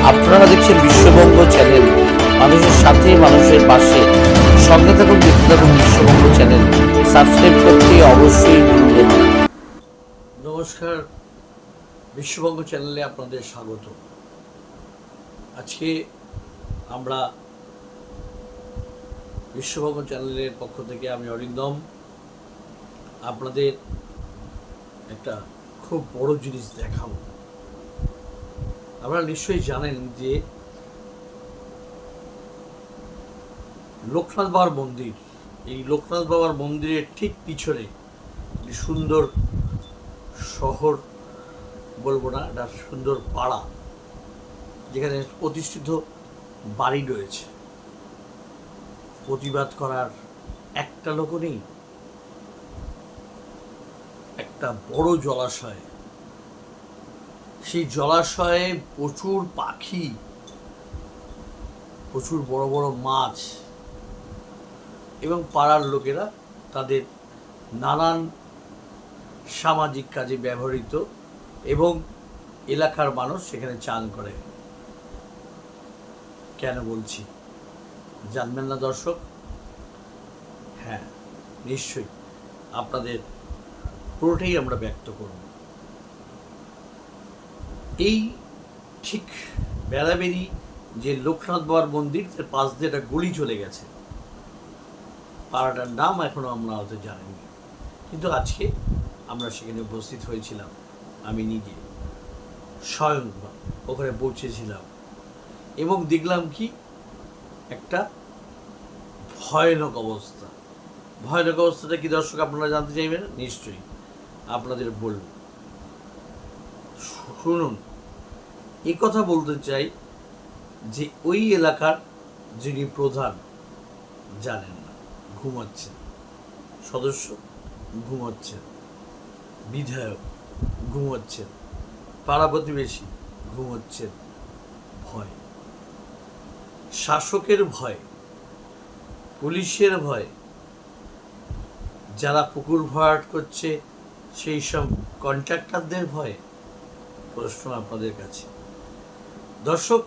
আপনারা দেখছেন বিশ্ববঙ্গ চ্যানেল, মানুষের সাথে মানুষের পাশে। সঙ্গে থাকুন, দেখতে থাকুন বিশ্ববঙ্গ চ্যানেল। সাবস্ক্রাইব করতে অবশ্যই ভুলবেন না। নমস্কার, বিশ্ববঙ্গ চ্যানেলে আপনাদের স্বাগত। আজকে আমরা বিশ্ববঙ্গ চ্যানেলের পক্ষ থেকে আমি অরিন্দম আপনাদের একটা খুব বড় জিনিস দেখাবো। আপনারা নিশ্চয়ই জানেন যে লোকনাথ বাবার মন্দির, এই লোকনাথ বাবার মন্দিরের ঠিক পিছনে একটি সুন্দর শহর, বলবো না, একটা সুন্দর পাড়া, যেখানে প্রতিষ্ঠিত বাড়ি রয়েছে। প্রতিবাদ করার একটা লোকও নেই। একটা বড় জলাশয়, সেই জলাশয়ে প্রচুর পাখি, প্রচুর বড় বড় মাছ, এবং পাড়ার লোকেরা তাদের নানান সামাজিক কাজে ব্যবহৃত, এবং এলাকার মানুষ সেখানে চান করে। কেন বলছি জানবেন না দর্শক? হ্যাঁ, নিশ্চয়ই আপনাদের পুরোটাই আমরা ব্যক্ত করব। এই ঠিক বেড়াবেড়ি যে লোকনাথ বাবার মন্দির, তার পাশ দিয়ে একটা গলি চলে গেছে। পাড়াটার নাম এখনো আমরা হয়তো জানিনি, কিন্তু আজকে আমরা সেখানে উপস্থিত হয়েছিলাম। আমি নিজে স্বয়ং ওখানে পৌঁছেছিলাম এবং দেখলাম কি একটা ভয়ানক অবস্থা। ভয়ানক অবস্থাটা কি দর্শক আপনারা জানতে চাইবেন? নিশ্চয়ই আপনাদের বলব, শুনুন। এই কথা বলতে চাই যে ওই এলাকার যিনি প্রধান জানেন না, ঘুমাচ্ছেন, সদস্য ঘুমাচ্ছেন, বিধায়ক ঘুমাচ্ছেন, পাড়া প্রতিবেশী ঘুমাচ্ছেন। ভয়, শাসকের ভয়, পুলিশের ভয়, যারা পুকুর ভরাট করছে সেই সব কন্ট্রাক্টরদের ভয়। প্রশ্ন আপনাদের কাছে দর্শক,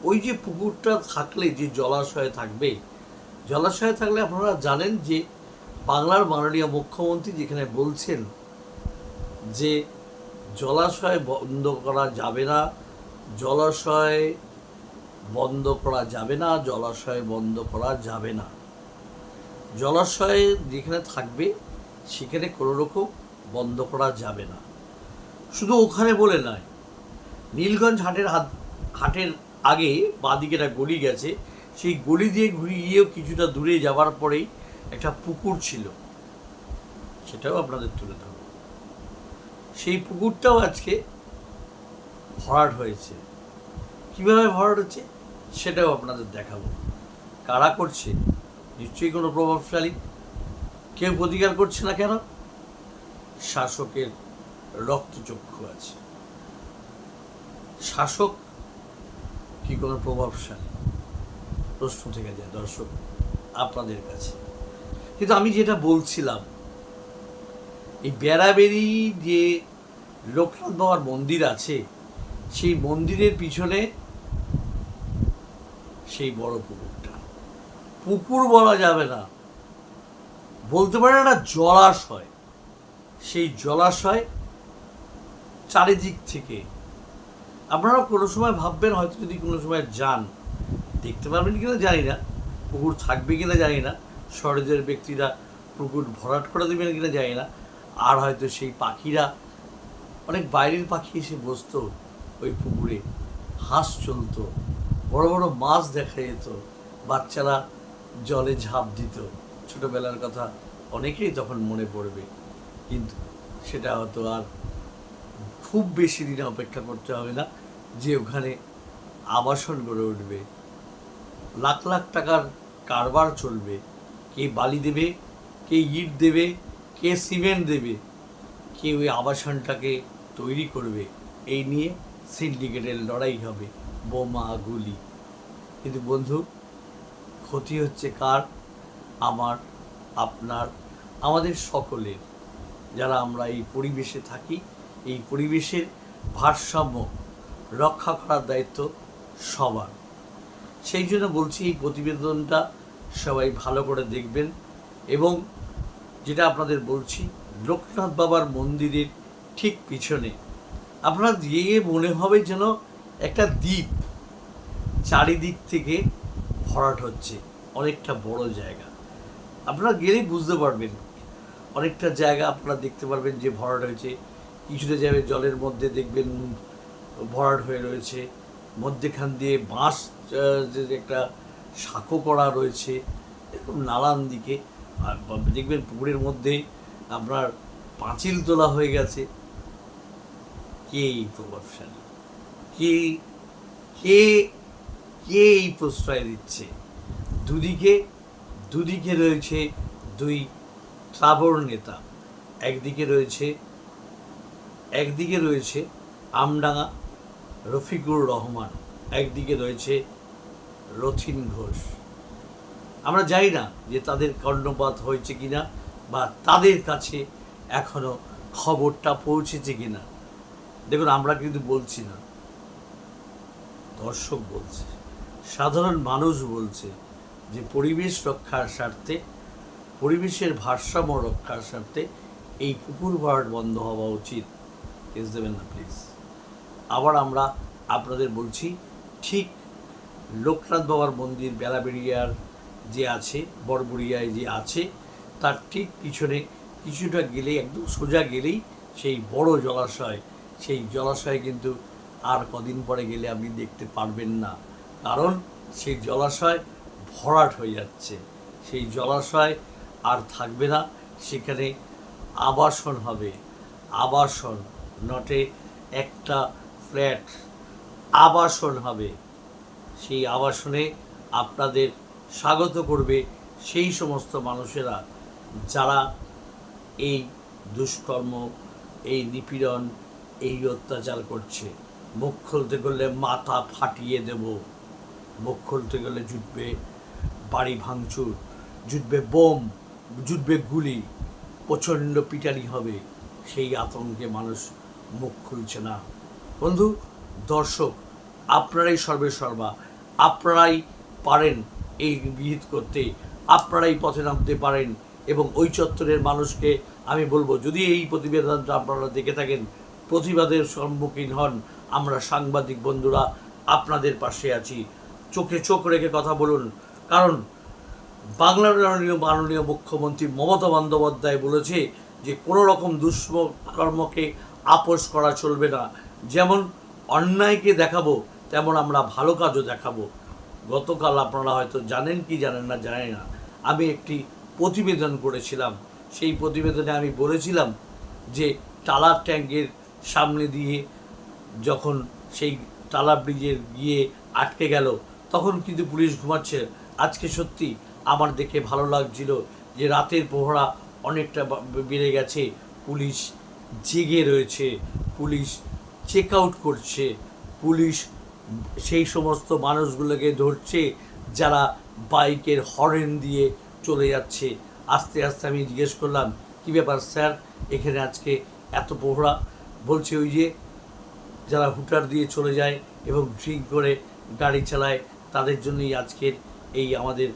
ওই যে পুকুরটা থাকলে যে জলাশয় থাকবে, জলাশয় থাকলে আপনারা জানেন যে বাংলার মাননীয় মুখ্যমন্ত্রী যেখানে বলছেন যে জলাশয় বন্ধ করা যাবে না, জলাশয় বন্ধ করা যাবে না, জলাশয় বন্ধ করা যাবে না। জলাশয় যেখানে থাকবে সেখানে কোনো রকম বন্ধ করা যাবে না। শুধু ওখানে বলে নয়, নীলগঞ্জ হাটের আগে বাঁদিকে একটা গলি গেছে, সেই গলি দিয়ে ঘুরিয়েও কিছুটা দূরে যাওয়ার পরেই একটা পুকুর ছিল, সেটাও আপনাদের তুলে ধরব। সেই পুকুরটাও আজকে ভরাট হয়েছে। কীভাবে ভরাট হচ্ছে সেটাও আপনাদের দেখাবো। কারা করছে? নিশ্চয়ই কোনো প্রভাবশালী। কেউ প্রতিকার করছে না কেন? শাসকের রক্তচক্ষু আছে। শাসক কি কোনো প্রভাবশালী? প্রশ্ন থেকে যায় দর্শক আপনাদের কাছে। কিন্তু আমি যেটা বলছিলাম, এই বেড়াবেড়ি যে লোকনাথ বাবার মন্দির আছে, সেই মন্দিরের পিছনে সেই বড় পুকুরটা, পুকুর বলা যাবে না, বলতে পারে না, জলাশয়। সেই জলাশয় চারিদিক থেকে আপনারা কোনো সময় ভাববেন, হয়তো যদি কোনো সময় যান দেখতে পারবেন কিনা জানি না, পুকুর থাকবে কিনা জানি না, সরজের ব্যক্তিরা পুকুর ভরাট করে দেবেন কিনা জানি না। আর হয়তো সেই পাখিরা, অনেক বাইরের পাখি এসে বসতো ওই পুকুরে, হাঁস চলতো, বড় বড় মাছ দেখা যেত, বাচ্চারা জলে ঝাঁপ দিত। ছোটোবেলার কথা অনেকেই তখন মনে পড়বে। কিন্তু সেটা হয়তো আর খুব বেশি দিন অপেক্ষা করতে হবে না যে ওখানে আবাসন গড়ে উঠবে, লাখ লাখ টাকার কারবার চলবে। কে বালি দেবে, কে ইট দেবে, কে সিমেন্ট দেবে, কে ওই আবাসনটাকে তৈরি করবে, এই নিয়ে সিন্ডিকেটের লড়াই হবে, বোমা গুলি। কিন্তু বন্ধু, ক্ষতি হচ্ছে কার? আমার, আপনার, আমাদের সকলের। যারা আমরা এই পরিবেশে থাকি, এই পরিবেশের ভারসাম্য রক্ষা করার দায়িত্ব সবার। সেই জন্য বলছি এই প্রতিবেদনটা সবাই ভালো করে দেখবেন। এবং যেটা আপনাদের বলছি, লোকনাথ বাবার মন্দিরের ঠিক পিছনে আপনারা গিয়ে মনে হবে যেন একটা দ্বীপ চারিদিক থেকে ভরাট হচ্ছে, অনেকটা বড় জায়গা। আপনারা গেলেই বুঝতে পারবেন, অনেকটা জায়গা আপনারা দেখতে পারবেন যে ভরাট হয়েছে। কিছুটা যাবে জলের মধ্যে দেখবেন ভরাট হয়ে রয়েছে, মধ্যেখান দিয়ে বাঁশ যে একটা সাঁকো করা রয়েছে, এরকম নানান দিকে। আর দেখবেন পুকুরের মধ্যে আপনার পাঁচিল তোলা হয়ে গেছে। কে এই প্রভাবশালী? কে কে কে এই প্রশ্রয় দিচ্ছে? দুদিকে রয়েছে দুই ট্রাবর নেতা। একদিকে রয়েছে আমডাঙ্গা রফিকুর রহমান, একদিকে রয়েছে রথিন ঘোষ। আমরা জানি না যে তাদের কর্ণপাত হয়েছে কিনা বা তাদের কাছে এখনো খবরটা পৌঁছেছে কিনা। দেখুন, আমরা কিন্তু বলছি না, দর্শক বলছে, সাধারণ মানুষ বলছে যে পরিবেশ রক্ষার স্বার্থে, পরিবেশের ভারসাম্য রক্ষার স্বার্থে এই পুকুর ভরাট বন্ধ হওয়া উচিত। কেস দেবেন না প্লিজ। আবার আমরা আপনাদের বলছি, ঠিক লোকনাথ বাবার মন্দির বেলাবেড়িয়ার যে আছে, বড়বুড়িয়ায় যে আছে, তার ঠিক পিছনে কিছুটা গেলেই, একদম সোজা গেলেই সেই বড় জলাশয়। সেই জলাশয় কিন্তু আর কদিন পরে গেলে আপনি দেখতে পারবেন না, কারণ সেই জলাশয় ভরাট হয়ে যাচ্ছে। সেই জলাশয় আর থাকবে না, সেখানে আবাসন হবে। আবাসন, নটে একটা ফ্ল্যাট, আবাসন হবে। সেই আবাসনে আপনাদের স্বাগত করবে সেই সমস্ত মানুষেরা যারা এই দুষ্কর্ম, এই নিপীড়ন, এই অত্যাচার করছে। মুখ খুলতে গেলে মাথা ফাটিয়ে দেব, মুখ খুলতে গেলে জুটবে বাড়ি ভাঙচুর, জুটবে বোম, জুটবে গুলি, প্রচণ্ড পিটানি হবে। সেই আতঙ্কে মানুষ মুখ খুলছে না। বন্ধু, দর্শক, আপনারাই সর্বেসর্বা, আপনারাই পারেন এই বিহিত করতে, আপনারাই পথে নামতে পারেন। এবং ওই চত্বরের মানুষকে আমি বলবো, যদি এই প্রতিবেদনটা আপনারা দেখে থাকেন, প্রতিবাদের সম্মুখীন হন। আমরা সাংবাদিক বন্ধুরা আপনাদের পাশে আছি। চোখে চোখ রেখে কথা বলুন, কারণ বাংলার মাননীয় মুখ্যমন্ত্রী মমতা বন্দ্যোপাধ্যায় বলেছে যে কোনো রকম দুষ্কর্মকে আপোষ করা চলবে না। যেমন অন্যায়কে দেখাবো, তেমন আমরা ভালো কাজও দেখাবো। গতকাল আপনারা হয়তো জানেন কি জানেন না জানেন না, আমি একটি প্রতিবেদন করেছিলাম। সেই প্রতিবেদনে আমি বলেছিলাম যে টালার ট্যাঙ্কের সামনে দিয়ে যখন সেই টালা ব্রিজের গিয়ে আটকে গেল, তখন কিন্তু পুলিশ ঘুমাচ্ছে। আজকে সত্যি আমার দেখে ভালো লাগছিল যে রাতের প্রহরা অনেকটা বেড়ে গেছে, পুলিশ জেগে রয়েছে, পুলিশ চেক আউট করছে, পুলিশ সেই সমস্ত মানুষগুলোকে ধরছে যারা বাইকের হর্ন দিয়ে চলে যাচ্ছে। আস্তে আস্তে আমি জিজ্ঞেস করলাম, কী ব্যাপার স্যার, এখানে আজকে এত প্রহরা? বলছে ওই যে যারা হুটার দিয়ে চলে যায় এবং ড্রিঙ্ক করে গাড়ি চালায়, তাদের জন্যই আজকের এই আমাদের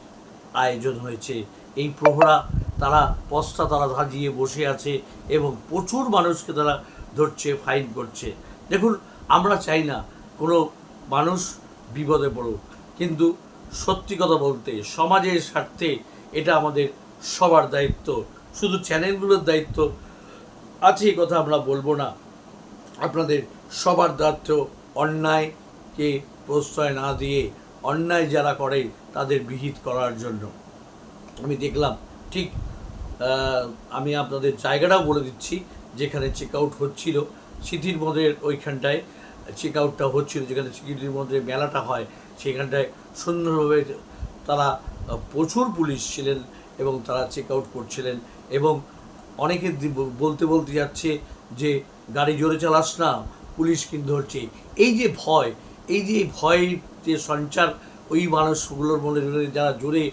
আয়োজন হয়েছে। এই প্রহরা তারা পস্তা তারা সাজিয়ে বসে আছে এবং প্রচুর মানুষকে তারা ধরছে, ফাইন করছে। দেখুন, আমরা চাই না কোনো মানুষ বিপদে পড়ুক, কিন্তু সত্যি কথা বলতে সমাজের স্বার্থে এটা আমাদের সবার দায়িত্ব। শুধু চ্যানেলগুলোর দায়িত্ব আছে এই কথা আমরা বলবো না, আপনাদের সবার দায়িত্ব অন্যায়কে প্রশ্রয় না দিয়ে অন্যায় যারা করে তাদের বিহিত করার জন্য। আমি দেখলাম ঠিক, আমি আপনাদের জায়গাটাও বলে দিচ্ছি, যেখানে চেক আউট হচ্ছিল সিটির মধ্যে, ওইখানটায় চেক আউটটা হচ্ছিল, যেখানে সিটির মধ্যে মেলাটা হয়, সেখানটায় সুন্দরভাবে তারা প্রচুর পুলিশ ছিলেন এবং তারা চেক আউট করছিলেন। এবং অনেকে বলতে যাচ্ছে যে গাড়ি জোরে চালাস না, পুলিশ কিন্তু ধরছে। এই যে ভয়, এই যে ভয়ের যে সঞ্চার ওই মানুষগুলোর মনে, যারা জোরে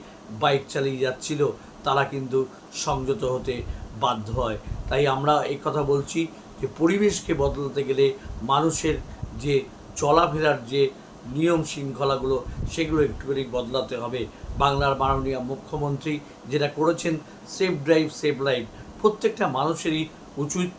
বাইক চালিয়ে যাচ্ছিল, তারা কিন্তু সংযত হতে বাধ্য হয়। তাই আমরা এই কথা বলছি যে পরিবেশকে বদলাতে গেলে মানুষের যে চলাফেরার যে নিয়ম শৃঙ্খলাগুলো সেগুলো একটুখানি বদলাতে হবে। বাংলার মাননীয় মুখ্যমন্ত্রী যেটা করেছেন, সেফ ড্রাইভ সেভ লাইফ, প্রত্যেকটা মানুষেরই উচিত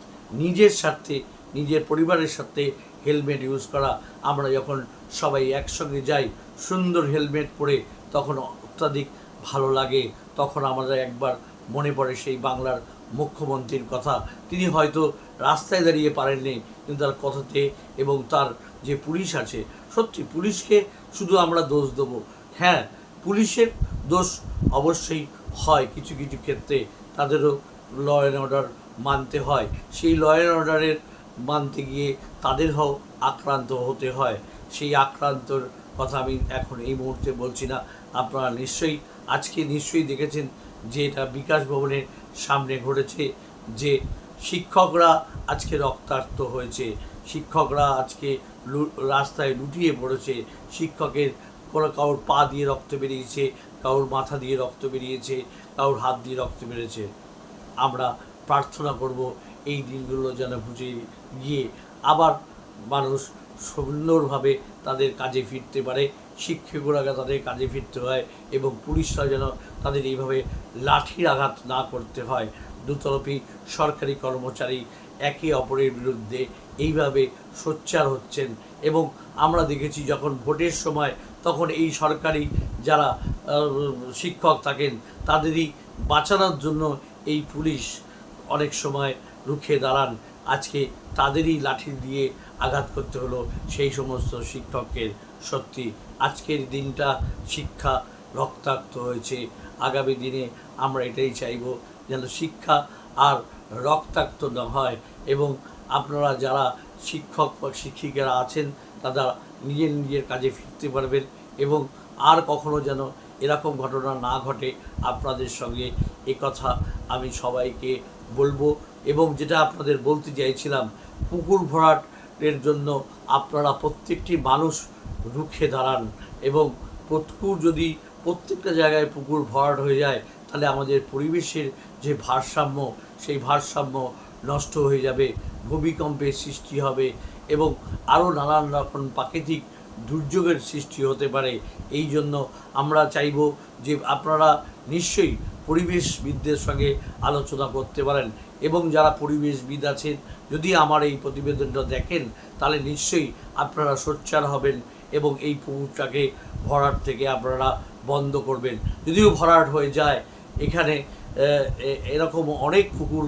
নিজের স্বার্থে নিজের পরিবারের সাথে হেলমেট ইউজ করা। আমরা যখন সবাই একসঙ্গে যাই সুন্দর হেলমেট পরে তখন অত্যাধিক ভালো লাগে। তখন আমাদের একবার মনে পড়ে সেই বাংলার মুখ্যমন্ত্রীর কথা। তিনি হয়তো রাস্তায় দাঁড়িয়ে পারেননি, কিন্তু তার কথাতে এবং তার যে পুলিশ আছে, সত্যি পুলিশকে শুধু আমরা দোষ দেবো, হ্যাঁ পুলিশের দোষ অবশ্যই হয়, কিছু কিছু ক্ষেত্রে তাদেরও ল অ্যান্ড অর্ডার মানতে হয়। সেই ল অ্যান্ড অর্ডারের মানতে গিয়ে তাদেরও আক্রান্ত হতে হয়। সেই আক্রান্তর কথা আমি এখন এই মুহূর্তে বলছি না। আপনারা নিশ্চয়ই দেখেছেন যে এটা বিকাশ ভবনের সামনে ঘটেছে, যে শিক্ষকরা আজকে রক্তাক্ত হয়েছে, শিক্ষকরা আজকে রাস্তায় লুটিয়ে পড়েছে। শিক্ষকের কারোর পা দিয়ে রক্ত বেরিয়েছে, কারোর মাথা দিয়ে রক্ত বেরিয়েছে, কারোর হাত দিয়ে রক্ত বেরিয়েছে। আমরা প্রার্থনা করব এই দিনগুলো যেন বুঝে গিয়ে আবার মানুষ সুন্দরভাবে তাদের কাজে ফিরতে পারে, শিক্ষকরা তাদের কাজে ফিরতে হয় এবং পুলিশরা যেন তাদের এইভাবে লাঠির আঘাত না করতে হয়। দুতরফই সরকারি কর্মচারী একে অপরের বিরুদ্ধে এইভাবে সোচ্চার হচ্ছেন এবং আমরা দেখেছি যখন ভোটের সময় তখন এই সরকারি যারা শিক্ষক থাকেন তাদেরই বাঁচানোর জন্য এই পুলিশ অনেক সময় রুখে দাঁড়ান। আজকে তাদেরই লাঠি দিয়ে আঘাত করতে হলো সেই সমস্ত শিক্ষকদের। সত্যি আজকের দিনটা শিক্ষা রক্তাক্ত হয়েছে। আগামী দিনে আমরা এটাই চাইব যেন শিক্ষা আর রক্তাক্ত না হয় এবং আপনারা যারা শিক্ষক বা শিক্ষিকারা আছেন তারা নিজের কাজে ফিরতে পারবেন এবং আর কখনো যেন এরকম ঘটনা না ঘটে আপনাদের সঙ্গে কথা আমি সবাইকে বলবো। এবং যেটা আপনাদের বলতে চাইছিলাম, পুকুর ভরাটের জন্য আপনারা প্রত্যেকটি মানুষ রুখে দাঁড়ান এবং পুকুর যদি প্রত্যেকটা জায়গায় পুকুর ভরাট হয়ে যায় তাহলে আমাদের পরিবেশের যে ভারসাম্য সেই ভারসাম্য নষ্ট হয়ে যাবে, ভূমিকম্পের সৃষ্টি হবে এবং আরও নানান রকম প্রাকৃতিক দুর্যোগের সৃষ্টি হতে পারে। এই জন্য আমরা চাইব যে আপনারা নিশ্চয়ই পরিবেশবিদদের সঙ্গে আলোচনা করতে পারেন এবং যারা পরিবেশবিদ আছেন যদি আমার এই প্রতিবেদনটা দেখেন তাহলে নিশ্চয়ই আপনারা সোচ্চার হবেন এবং এই পুকুরটাকে ভরাট থেকে আপনারা বন্ধ করবেন। যদিও ভরাট হয়ে যায়, এখানে এরকম অনেক পুকুর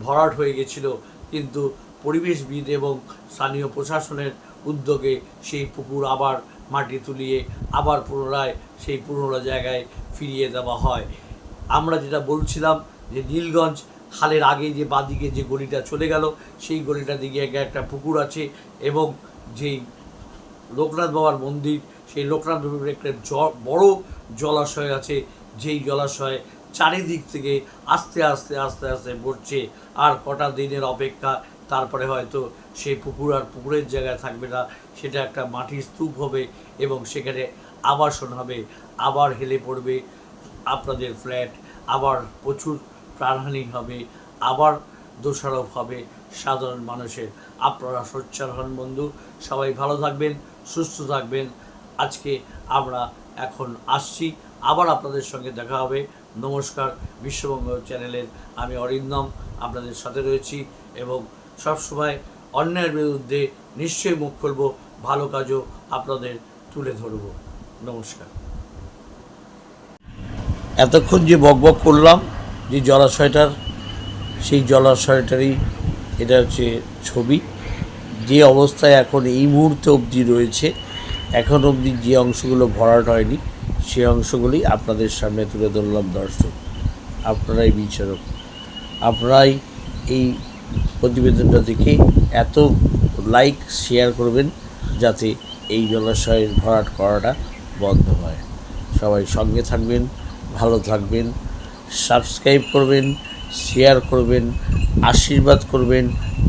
ভরাট হয়ে গেছিল, কিন্তু পরিবেশবিদ এবং স্থানীয় প্রশাসনের উদ্যোগে সেই পুকুর আবার মাটি তুলিয়ে আবার পুনরায় সেই পুরনো জায়গায় ফিরিয়ে দেওয়া হয়। আমরা যেটা বলছিলাম যে নীলগঞ্জ খালের আগে যে বাদিকে যে গলিটা চলে গেল সেই গলিটার দিকে একটা পুকুর আছে এবং যেই লোকনাথ বাবার মন্দির, সেই লোকনাথ বাবার একটা বড় জলাশয় আছে, যেই জলাশয় চারিদিক থেকে আস্তে আস্তে আস্তে আস্তে পড়ছে। আর কটা দিনের অপেক্ষা, তারপরে হয়তো সেই পুকুর আর পুকুরের জায়গায় থাকবে না, সেটা একটা মাটির স্তূপ হবে এবং সেখানে আবাসন হবে, আবার হেলে পড়বে আপনাদের ফ্ল্যাট, আবার প্রচুর প্রাণহানি হবে, আবার দোষারোপ হবে সাধারণ মানুষের। আপনারা সোচ্চার হন বন্ধু, সবাই ভালো থাকবেন, সুস্থ থাকবেন। আজকে আমরা এখন আসছি, আবার আপনাদের সঙ্গে দেখা হবে। নমস্কার, বিশ্ববঙ্গ চ্যানেলের আমি অরিন্দম আপনাদের সাথে রয়েছি এবং সবসময় অন্যায়ের বিরুদ্ধে নিশ্চয়ই মুখ খুলব, ভালো কাজও আপনাদের তুলে ধরব। নমস্কার। এতক্ষণ যে বকবক করলাম যে জলাশয়টার, সেই জলাশয়টারই এটা হচ্ছে ছবি। যে অবস্থায় এখন এই মুহূর্তে অবধি রয়েছে, এখন অবধি যে অংশগুলো ভরাট হয়নি সেই অংশগুলি আপনাদের সামনে তুলে ধরলাম। দর্শক, আপনারাই বিচারক, আপনারাই এই প্রতিবেদনটা দেখে এত লাইক শেয়ার করবেন যাতে এই জলাশয়ের ভরাট করাটা বন্ধ হয়। সবাই সঙ্গে থাকবেন, ভালো থাকবেন, সাবস্ক্রাইব করবেন, শেয়ার করবেন, আশীর্বাদ করবেন,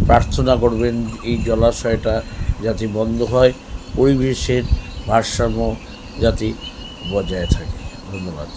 প্রার্থনা করবেন এই জলাশয়টা যাতে বন্ধ হয়, পরিবেশের ভারসাম্য যাতে বজায় থাকে। ধন্যবাদ।